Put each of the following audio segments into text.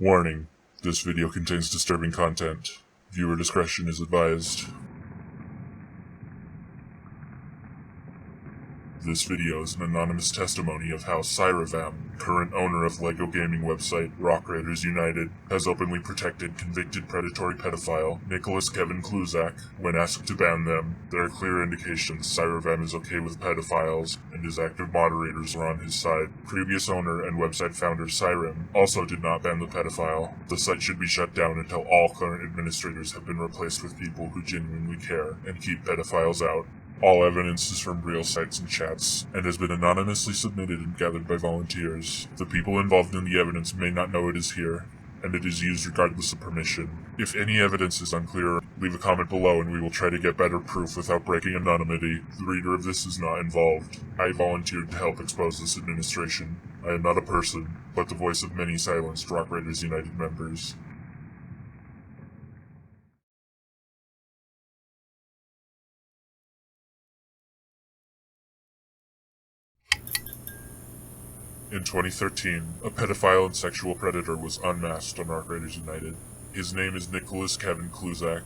Warning: this video contains disturbing content. Viewer discretion is advised. This video is an anonymous testimony of how Cirevam, current owner of LEGO gaming website Rock Raiders United, has openly protected convicted predatory pedophile Nicholas Kevin Kluzak. When asked to ban them, there are clear indications Cirevam is okay with pedophiles, and his active moderators are on his side. Previous owner and website founder Cyrem also did not ban the pedophile. The site should be shut down until all current administrators have been replaced with people who genuinely care and keep pedophiles out. All evidence is from real sites and chats, and has been anonymously submitted and gathered by volunteers. The people involved in the evidence may not know it is here, and it is used regardless of permission. If any evidence is unclear, leave a comment below and we will try to get better proof without breaking anonymity. The reader of this is not involved. I volunteered to help expose this administration. I am not a person, but the voice of many silenced Rock Raiders United members. In 2013, a pedophile and sexual predator was unmasked on Rock Raiders United. His name is Nicholas Kevin Kluzak.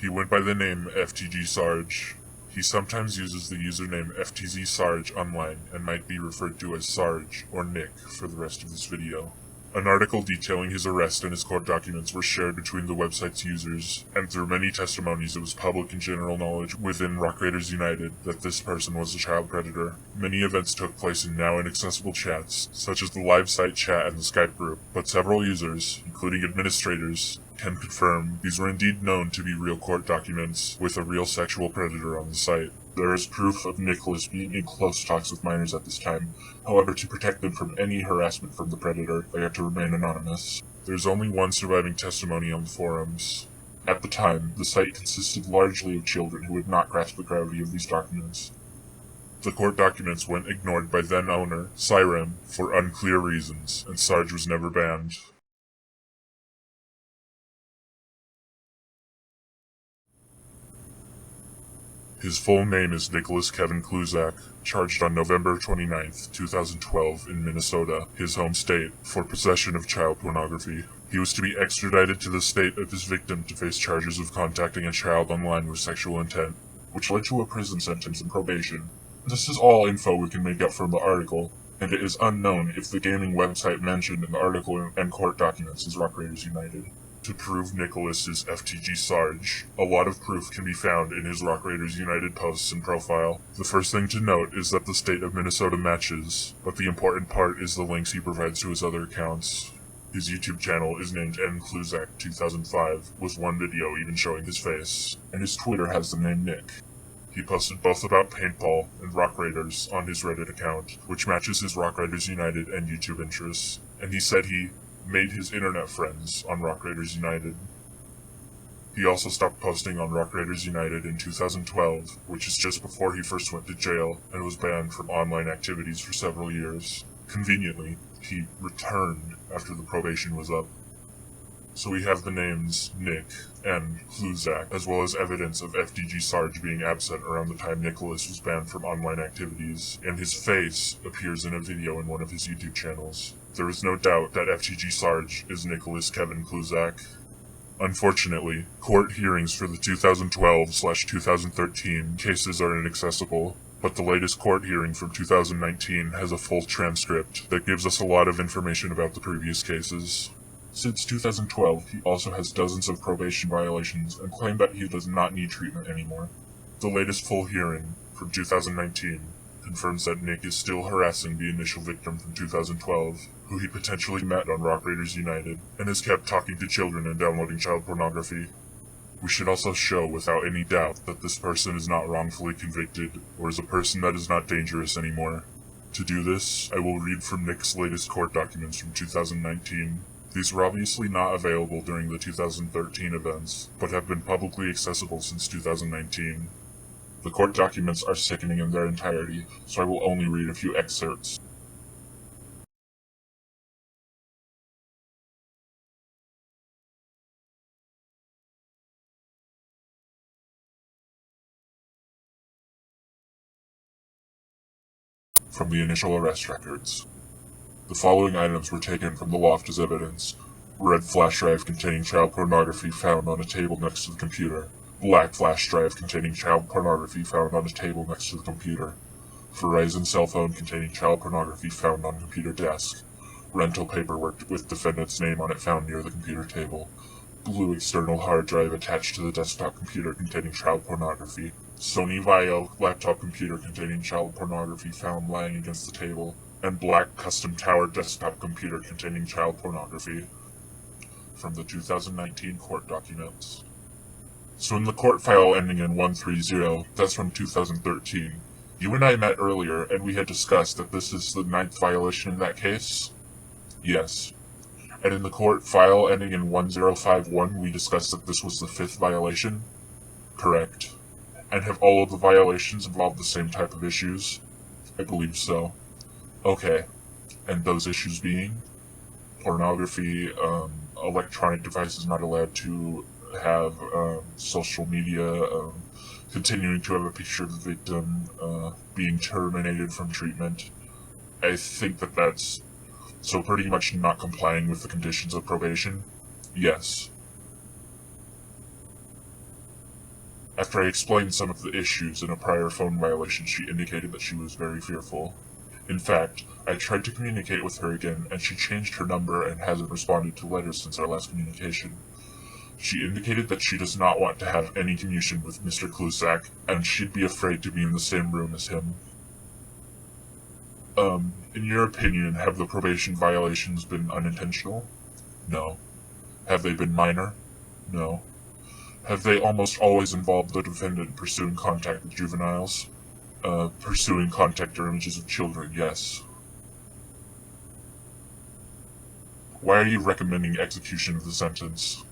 He went by the name FTG Sarge. He sometimes uses the username FTZ Sarge online and might be referred to as Sarge or Nick for the rest of this video. An article detailing his arrest and his court documents were shared between the website's users, and through many testimonies it was public and general knowledge within Rock Raiders United that this person was a child predator. Many events took place in now inaccessible chats, such as the live site chat and the Skype group, but several users, including administrators, can confirm these were indeed known to be real court documents with a real sexual predator on the site. There is proof of Nicholas being in close talks with minors at this time. However, to protect them from any harassment from the predator, they have to remain anonymous. There's only one surviving testimony on the forums. At the time, the site consisted largely of children who would not grasp the gravity of these documents. The court documents went ignored by then-owner, Cyrem, for unclear reasons, and Sarge was never banned. His full name is Nicholas Kevin Kluzak, charged on November 29, 2012 in Minnesota, his home state, for possession of child pornography. He was to be extradited to the state of his victim to face charges of contacting a child online with sexual intent, which led to a prison sentence and probation. This is all info we can make out from the article, and it is unknown if the gaming website mentioned in the article and court documents is Rock Raiders United. To prove Nicholas is FTG Sarge, a lot of proof can be found in his Rock Raiders United posts and profile. The first thing to note is that the state of Minnesota matches, but the important part is the links he provides to his other accounts. His YouTube channel is named Kluzak 2005, with one video even showing his face, and his Twitter has the name Nick. He posted both about paintball and Rock Raiders on his Reddit account, which matches his Rock Raiders United and YouTube interests, and he said he made his internet friends on Rock Raiders United. He also stopped posting on Rock Raiders United in 2012, which is just before he first went to jail and was banned from online activities for several years. Conveniently, he returned after the probation was up. So we have the names Nick and Kluzak, as well as evidence of FTG Sarge being absent around the time Nicholas was banned from online activities, and his face appears in a video in one of his YouTube channels. There is no doubt that FTG Sarge is Nicholas Kevin Kluzak. Unfortunately, court hearings for the 2012/2013 cases are inaccessible, but the latest court hearing from 2019 has a full transcript that gives us a lot of information about the previous cases. Since 2012, he also has dozens of probation violations and claimed that he does not need treatment anymore. The latest full hearing, from 2019, confirms that Nick is still harassing the initial victim from 2012, who he potentially met on Rock Raiders United, and has kept talking to children and downloading child pornography. We should also show without any doubt that this person is not wrongfully convicted, or is a person that is not dangerous anymore. To do this, I will read from Nick's latest court documents from 2019. These were obviously not available during the 2013 events, but have been publicly accessible since 2019. The court documents are sickening in their entirety, so I will only read a few excerpts. From the initial arrest records. The following items were taken from the loft as evidence. Red flash drive containing child pornography found on a table next to the computer. Black flash drive containing child pornography found on a table next to the computer. Verizon cell phone containing child pornography found on computer desk. Rental paperwork with defendant's name on it found near the computer table. Blue external hard drive attached to the desktop computer containing child pornography. Sony Vaio laptop computer containing child pornography found lying against the table. And black custom tower desktop computer containing child pornography. From the 2019 court documents. So in the court file ending in 130, that's from 2013. You and I met earlier, and we had discussed that this is the 9th violation in that case? Yes. And in the court file ending in 1051, we discussed that this was the 5th violation? Correct. And have all of the violations involved the same type of issues? I believe so. Okay. And those issues being? Pornography, electronic devices not allowed to have social media, continuing to have a picture of the victim, being terminated from treatment. I think that that's so pretty much not complying with the conditions of probation. Yes. After I explained some of the issues in a prior phone violation, she indicated that she was very fearful. In fact, I tried to communicate with her again, and she changed her number and hasn't responded to letters since our last communication. She indicated that she does not want to have any communication with Mr. Klusak, and she'd be afraid to be in the same room as him. In your opinion, have the probation violations been unintentional? No. Have they been minor? No. Have they almost always involved the defendant pursuing contact with juveniles? Pursuing contact or images of children, yes. Why are you recommending execution of the sentence?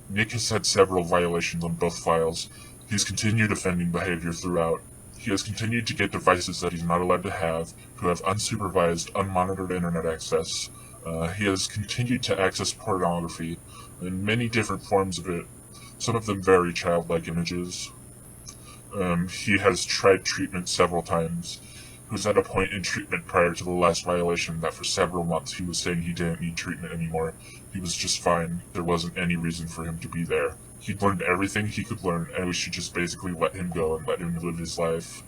Nick has had several violations on both files. He's continued offending behavior throughout. He has continued to get devices that he's not allowed to have, who have unsupervised, unmonitored internet access. He has continued to access pornography, in many different forms of it, some of them very childlike images. He has tried treatment several times. He was at a point in treatment prior to the last violation that for several months he was saying he didn't need treatment anymore. He was just fine. There wasn't any reason for him to be there. He'd learned everything he could learn, and we should just basically let him go and let him live his life.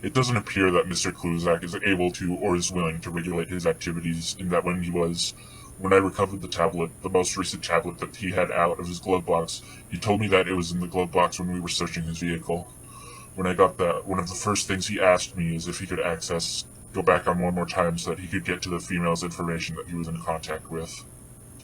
It doesn't appear that Mr. Klusak is able to or is willing to regulate his activities, in that when I recovered the tablet, the most recent tablet that he had out of his glove box, he told me that it was in the glove box when we were searching his vehicle. When I got that, one of the first things he asked me is if he could go back on one more time so that he could get to the female's information that he was in contact with.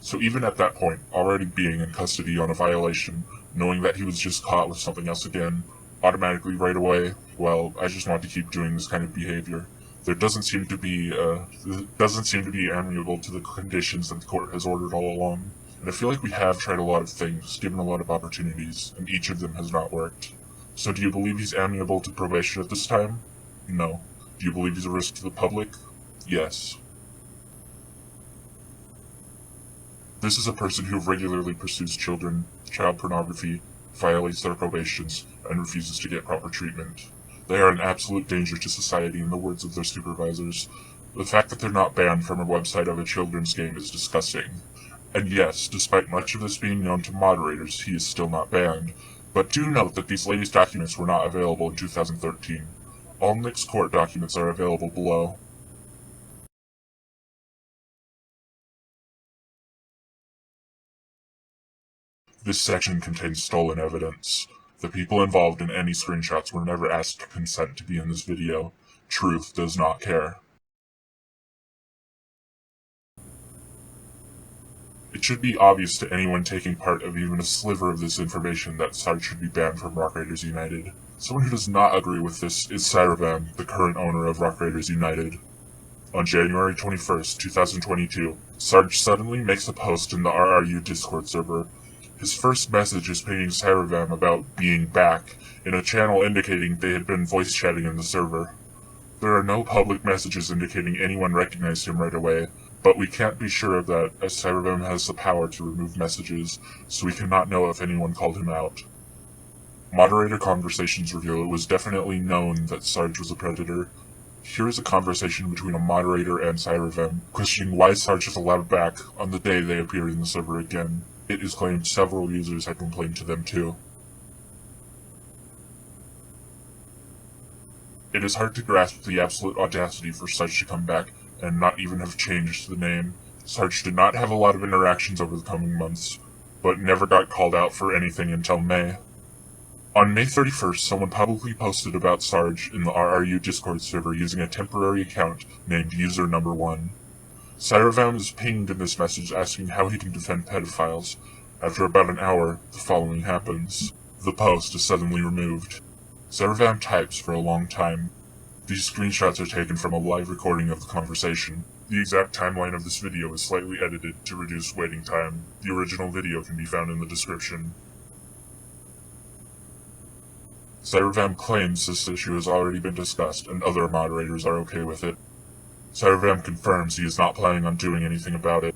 So even at that point, already being in custody on a violation, knowing that he was just caught with something else again, automatically right away, well, I just want to keep doing this kind of behavior. There doesn't seem to be amiable to the conditions that the court has ordered all along. And I feel like we have tried a lot of things, given a lot of opportunities, and each of them has not worked. So do you believe he's amiable to probation at this time? No. Do you believe he's a risk to the public? Yes. This is a person who regularly pursues children, child pornography, violates their probations, and refuses to get proper treatment. They are an absolute danger to society in the words of their supervisors. The fact that they're not banned from a website of a children's game is disgusting. And yes, despite much of this being known to moderators, he is still not banned. But do note that these latest documents were not available in 2013. All Nick's court documents are available below. This section contains stolen evidence. The people involved in any screenshots were never asked to consent to be in this video. Truth does not care. It should be obvious to anyone taking part of even a sliver of this information that Sarge should be banned from Rock Raiders United. Someone who does not agree with this is Cirevam, the current owner of Rock Raiders United. On January 21st, 2022, Sarge suddenly makes a post in the RRU Discord server. His first message is pinging Cirevam about being back, in a channel indicating they had been voice chatting in the server. There are no public messages indicating anyone recognized him right away, but we can't be sure of that, as Cirevam has the power to remove messages, so we cannot know if anyone called him out. Moderator conversations reveal it was definitely known that Sarge was a predator. Here is a conversation between a moderator and Cirevam, questioning why Sarge is allowed back on the day they appeared in the server again. It is claimed several users had complained to them too. It is hard to grasp the absolute audacity for Sarge to come back and not even have changed the name. Sarge did not have a lot of interactions over the coming months, but never got called out for anything until May. On May 31st, someone publicly posted about Sarge in the RRU Discord server using a temporary account named user number 1. Cirevam is pinged in this message asking how he can defend pedophiles. After about an hour, the following happens. The post is suddenly removed. Cirevam types for a long time. These screenshots are taken from a live recording of the conversation. The exact timeline of this video is slightly edited to reduce waiting time. The original video can be found in the description. Cirevam claims this issue has already been discussed and other moderators are okay with it. Cirevam confirms he is not planning on doing anything about it.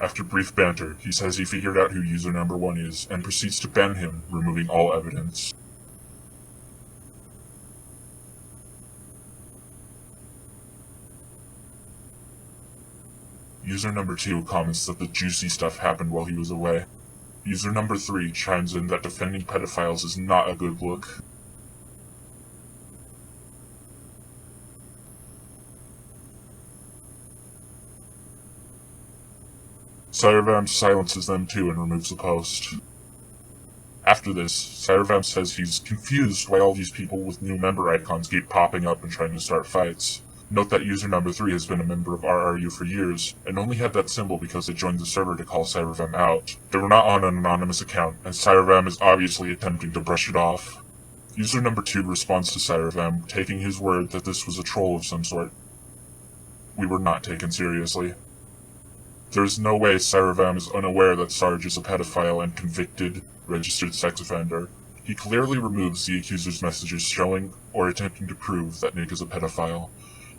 After brief banter, he says he figured out who user number 1 is and proceeds to ban him, removing all evidence. User number 2 comments that the juicy stuff happened while he was away. User number 3 chimes in that defending pedophiles is not a good look. Cirevam silences them too and removes the post. After this, Cirevam says he's confused why all these people with new member icons keep popping up and trying to start fights. Note that user number 3 has been a member of RRU for years, and only had that symbol because they joined the server to call Cirevam out. They were not on an anonymous account, and Cirevam is obviously attempting to brush it off. User number 2 responds to Cirevam, taking his word that this was a troll of some sort. We were not taken seriously. There is no way Cirevam is unaware that Sarge is a pedophile and convicted, registered sex offender. He clearly removes the accuser's messages showing or attempting to prove that Nick is a pedophile.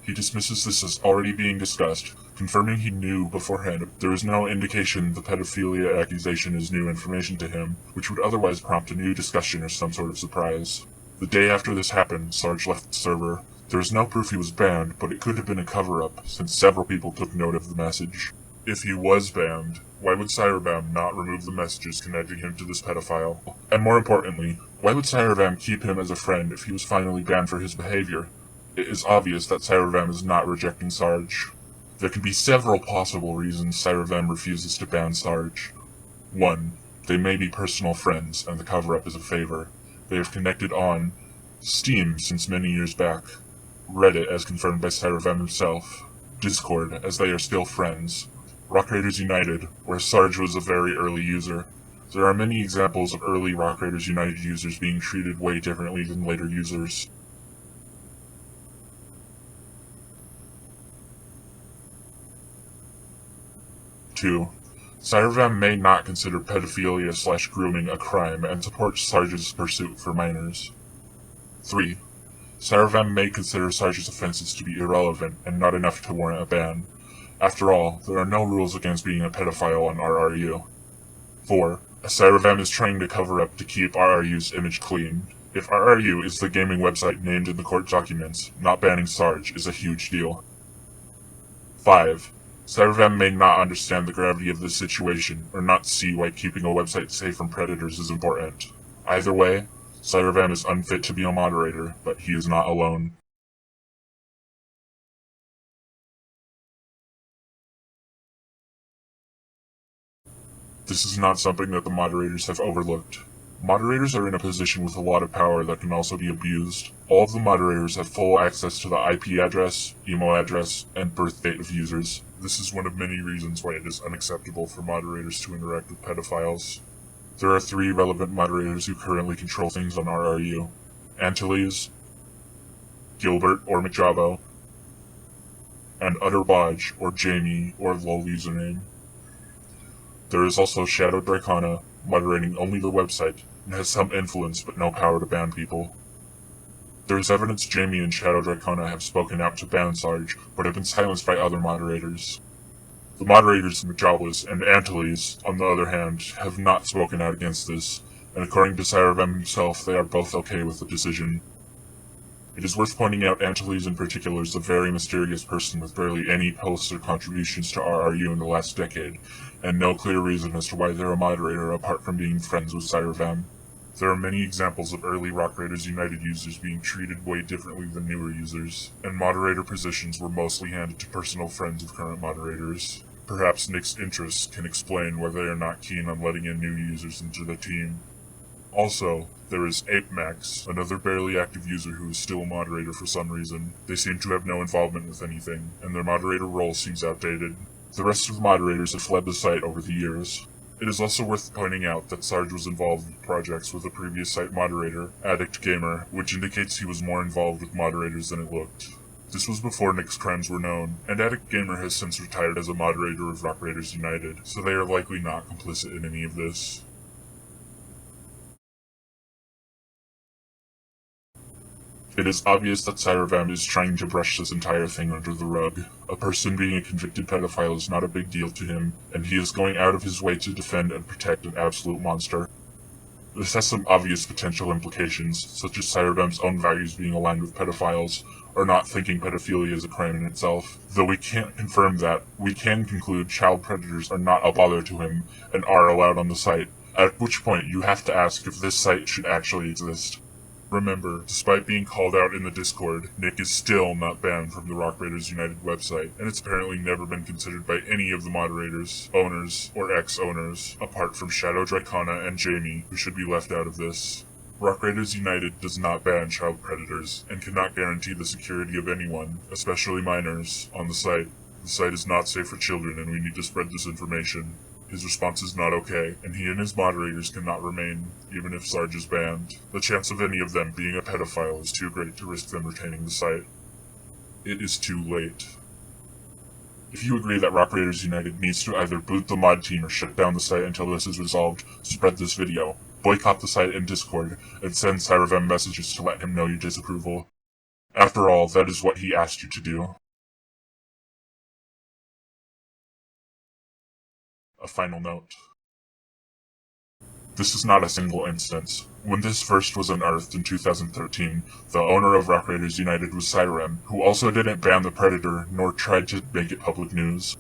He dismisses this as already being discussed, confirming he knew beforehand. There is no indication the pedophilia accusation is new information to him, which would otherwise prompt a new discussion or some sort of surprise. The day after this happened, Sarge left the server. There is no proof he was banned, but it could have been a cover-up, since several people took note of the message. If he was banned, why would Cirevam not remove the messages connecting him to this pedophile? And more importantly, why would Cirevam keep him as a friend if he was finally banned for his behavior? It is obvious that Cirevam is not rejecting Sarge. There can be several possible reasons Cirevam refuses to ban Sarge. 1. They may be personal friends, and the cover-up is a favor. They have connected on Steam since many years back, Reddit as confirmed by Cirevam himself, Discord as they are still friends, Rock Raiders United, where Sarge was a very early user. There are many examples of early Rock Raiders United users being treated way differently than later users. 2. Cirevam may not consider pedophilia/grooming a crime and support Sarge's pursuit for minors. 3. Cirevam may consider Sarge's offenses to be irrelevant and not enough to warrant a ban. After all, there are no rules against being a pedophile on RRU. 4. Cirevam is trying to cover up to keep RRU's image clean. If RRU is the gaming website named in the court documents, not banning Sarge is a huge deal. 5. Cirevam may not understand the gravity of this situation, or not see why keeping a website safe from predators is important. Either way, Cirevam is unfit to be a moderator, but he is not alone. This is not something that the moderators have overlooked. Moderators are in a position with a lot of power that can also be abused. All of the moderators have full access to the IP address, email address, and birth date of users. This is one of many reasons why it is unacceptable for moderators to interact with pedophiles. There are 3 relevant moderators who currently control things on RRU. Antilles, Gilbert or McJabo, and Utterbodge or Jamie or lol username. There is also Shadow Dracona, moderating only the website, and has some influence but no power to ban people. There is evidence Jamie and Shadow Dracona have spoken out to ban Sarge, but have been silenced by other moderators. The moderators McJoblis and Antilles, on the other hand, have not spoken out against this, and according to Cirevam himself, they are both okay with the decision. It is worth pointing out Antilles in particular is a very mysterious person with barely any posts or contributions to RRU in the last decade, and no clear reason as to why they're a moderator apart from being friends with Cirevam. There are many examples of early Rock Raiders United users being treated way differently than newer users, and moderator positions were mostly handed to personal friends of current moderators. Perhaps Nick's interests can explain why they are not keen on letting in new users into the team. Also, there is ApeMax, another barely active user who is still a moderator for some reason. They seem to have no involvement with anything, and their moderator role seems outdated. The rest of the moderators have fled the site over the years. It is also worth pointing out that Sarge was involved with projects with a previous site moderator, Addict Gamer, which indicates he was more involved with moderators than it looked. This was before Nick's crimes were known, and Addict Gamer has since retired as a moderator of Rock Raiders United, so they are likely not complicit in any of this. It is obvious that Cirevam is trying to brush this entire thing under the rug. A person being a convicted pedophile is not a big deal to him, and he is going out of his way to defend and protect an absolute monster. This has some obvious potential implications, such as Cirevam's own values being aligned with pedophiles, or not thinking pedophilia is a crime in itself. Though we can't confirm that, we can conclude child predators are not a bother to him, and are allowed on the site, at which point you have to ask if this site should actually exist. Remember, despite being called out in the Discord, Nick is still not banned from the Rock Raiders United website, and it's apparently never been considered by any of the moderators, owners, or ex-owners, apart from Shadow Dracona and Jamie, who should be left out of this. Rock Raiders United does not ban child predators, and cannot guarantee the security of anyone, especially minors, on the site. The site is not safe for children, and we need to spread this information. His response is not okay, and he and his moderators cannot remain, even if Sarge is banned. The chance of any of them being a pedophile is too great to risk them retaining the site. It is too late. If you agree that Rock Raiders United needs to either boot the mod team or shut down the site until this is resolved, spread this video, boycott the site and Discord, and send Cirevam messages to let him know your disapproval. After all, that is what he asked you to do. A final note. This is not a single instance. When this first was unearthed in 2013, the owner of Rock Raiders United was Cyrem, who also didn't ban the Predator, nor tried to make it public news.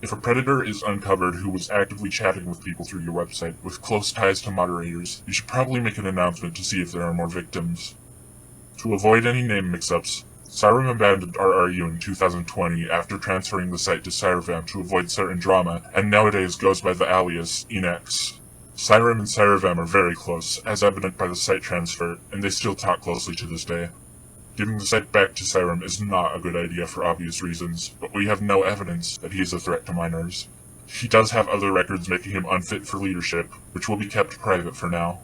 If a Predator is uncovered who was actively chatting with people through your website, with close ties to moderators, you should probably make an announcement to see if there are more victims. To avoid any name mix-ups, Cyrem abandoned RRU in 2020 after transferring the site to Cirevam to avoid certain drama, and nowadays goes by the alias Enex. Cyrem and Cirevam are very close, as evident by the site transfer, and they still talk closely to this day. Giving the site back to Cyrem is not a good idea for obvious reasons, but we have no evidence that he is a threat to minors. He does have other records making him unfit for leadership, which will be kept private for now.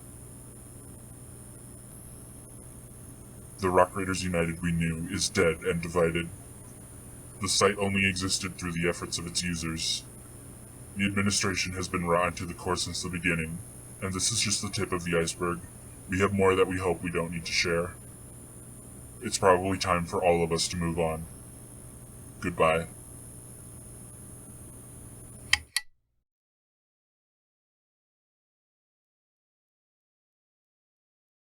The Rock Raiders United we knew is dead and divided. The site only existed through the efforts of its users. The administration has been rotten to the core since the beginning, and this is just the tip of the iceberg. We have more that we hope we don't need to share. It's probably time for all of us to move on. Goodbye.